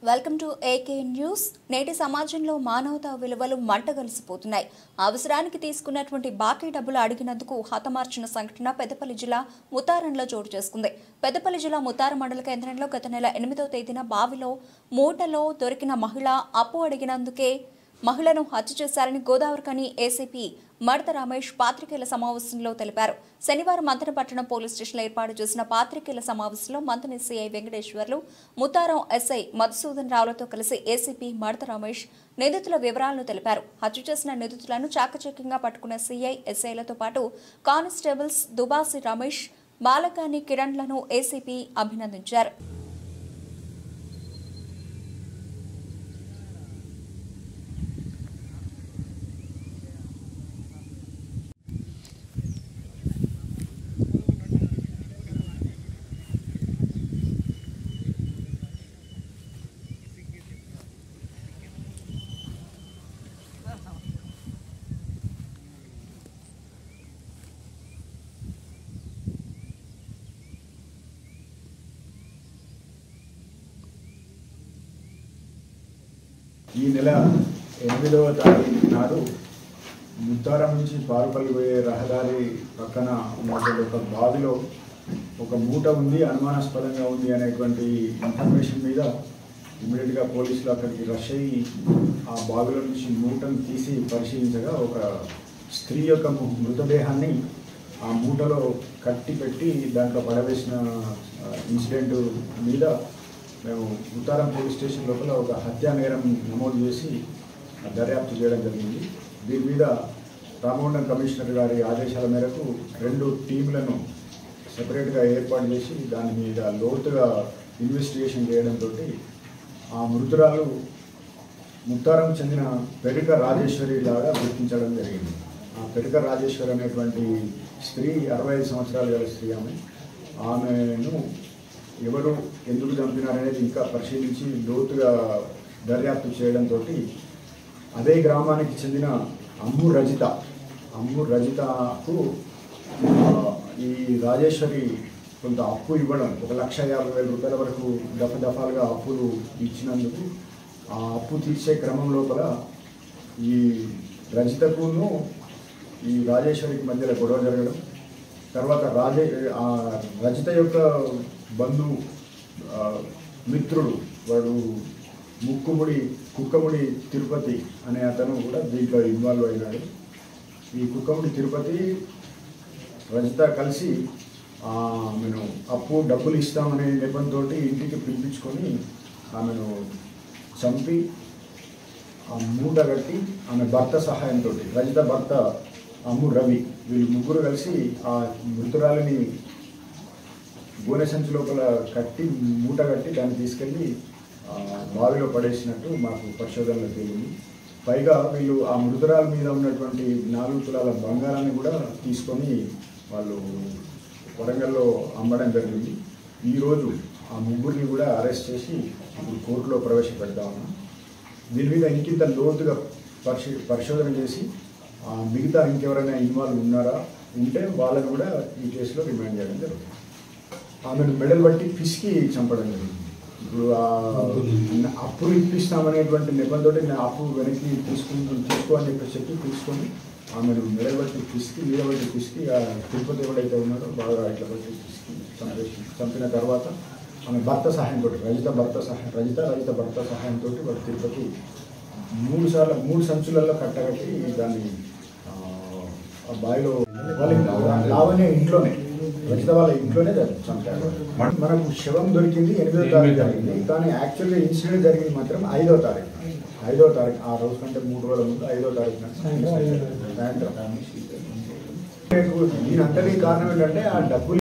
Welcome to AK news. నేటి సమాజంలో మానవతా విలువలు మంటగలిసిపోతున్నాయి. అవసరానికి తీసుకున్నటువంటి బాకీ డబ్బులు అడిగినందుకు హతమార్చిన సంఘటన పెద్దపల్లి జిల్లా ముతారంలో చోటు చేసుకుంది. పెద్దపల్లి జిల్లా ముతారం మండల కేంద్రంలో గత నెల 8వ తేదీన బావిలో మూటలో దొరికిన మహిళ అప్పు అడిగినందుకే మహిళను హత్య చేశారని గోదావరిఖని ఏసీపీ మడత రమేష్ పాత్రికేయుల సమావేశంలో తెలిపారు. శనివారం మంతనపట్టణం పోలీస్ స్టేషన్లో ఏర్పాటు చేసిన పాత్రికేయుల సమావేశంలో మంతని సిఐ వెంకటేశ్వర్లు, ముతారం ఎస్ఐ మధుసూదన్ రావులతో కలిసి ఏసీపీ మడత రమేష్ నిందితుల వివరాలను తెలిపారు. హత్య చేసిన నిందితులను చాకచక్యంగా పట్టుకున్న సిఐ, ఎస్ఐలతో పాటు కానిస్టేబుల్స్ దుబాసి రమేష్, బాలకాని కిరణ్లను ఏసీపీ అభినందించారు. ఈ నెల 8వ తారీఖు నాడు ముత్తారం నుంచి పారుపల్లి పోయే రహదారి పక్కన ఉన్నటువంటి ఒక బావిలో ఒక మూట ఉంది, అనుమానాస్పదంగా ఉంది అనేటువంటి ఇన్ఫర్మేషన్ మీద ఇమ్మీడియట్గా పోలీసులు అక్కడికి రష్ అయ్యి ఆ బావిలో నుంచి మూటను తీసి పరిశీలించగా ఒక స్త్రీ యొక్క మృతదేహాన్ని ఆ మూటలో కట్టి పెట్టి దాంట్లో పడవేసిన ఇన్సిడెంట్ మీద మేము ముతారం పోలీస్ స్టేషన్ లోపల ఒక హత్యా నేరం నమోదు చేసి దర్యాప్తు చేయడం జరిగింది. దీని మీద రామగుండం కమిషనర్ గారి ఆదేశాల మేరకు 2 టీంలను సెపరేట్గా ఏర్పాటు చేసి దాని మీద లోతుగా ఇన్వెస్టిగేషన్ చేయడంతో ఆ మృతురాలు ముత్తారం చెందిన పెరుక రాజేశ్వరి లాగా గుర్తించడం జరిగింది. ఆ పెరుక రాజేశ్వరి అనేటువంటి స్త్రీ 65 సంవత్సరాలు గల స్త్రీ. ఆమెను ఎవరు ఎందుకు చంపినారనేది ఇంకా పరిశీలించి లోతుగా దర్యాప్తు చేయడంతో అదే గ్రామానికి చెందిన అమ్ము రజితకు ఈ రాజేశ్వరి కొంత అప్పు ఇవ్వడం, 1,50,000 రూపాయల వరకు దఫాలుగా అప్పులు ఇచ్చినందుకు ఆ అప్పు తీర్చే క్రమం లోపల ఈ రజితకును ఈ రాజేశ్వరికి మధ్యలో గొడవ జరగడం, తర్వాత రజిత యొక్క బంధువు మిత్రుడు వాడు కుక్కముడి తిరుపతి అనే అతను కూడా దీంట్లో ఇన్వాల్వ్ అయినాడు. ఈ కుక్కముడి తిరుపతి రజిత కలిసి ఆమెను అప్పు డబ్బులు ఇస్తామనే నెపంతో ఇంటికి పిలిపించుకొని ఆమెను చంపి ఆ మూట కట్టి ఆమె భర్త సహాయంతో, రజిత భర్త అమ్ము రవి, వీళ్ళు ముగ్గురు కలిసి ఆ మృతురాలిని గోనె సంచి లోపల మూట కట్టి దాన్ని తీసుకెళ్ళి బావిలో పడేసినట్టు మాకు పరిశోధనలో తేలింది. పైగా వీళ్ళు ఆ మృతురాల మీద ఉన్నటువంటి 4 తులాల బంగారాన్ని కూడా తీసుకొని వాళ్ళు వరంగల్లో అమ్మడం జరిగింది. ఈరోజు ఆ ముగ్గురిని కూడా అరెస్ట్ చేసి ఇప్పుడు కోర్టులో ప్రవేశపెడతా ఉన్నాం. దీని మీద ఇంకింత లోతుగా పరిశోధన చేసి మిగతా ఇంకెవరైనా ఇన్వాల్వ్ ఉంటే వాళ్ళని కూడా ఈ కేసులో రిమాండ్ చేయడం జరుగుతుంది. ఆమెను మెడల్ బట్టి పిసికి చంపడం జరిగింది. ఇప్పుడు అప్పులు ఇప్పిస్తామనేటువంటి నెపంతో అప్పు వెనక్కి తీసుకో అని చెప్పి తీసుకొని ఆమెను మెడల్ బట్టి పిసికి తిరుపతి ఎవడైతే ఉన్నాడో బాగా ఇట్లా బట్టి పిసికి చంపిన తర్వాత ఆమె భర్త సహాయంతో రజిత భర్త సహాయంతో వాడు తిరుపతి 3 సంచులలో కట్టగట్టి దాన్ని ఆ బావిలో లావణ్య ఇంట్లోనే, రజిత వాళ్ళ ఇంట్లోనే చంపారు. మనకు శవం దొరికింది 8వ తారీఖు జరిగింది, కానీ యాక్చువల్గా ఇన్సిడెంట్ జరిగింది మాత్రం 5వ తారీఖు. ఆ రోజు కంటే 3 రోజుల ముందు 5వ తారీఖు సాయంత్రం. దీని అంతటి కారణం ఏంటంటే ఆ డబ్బులు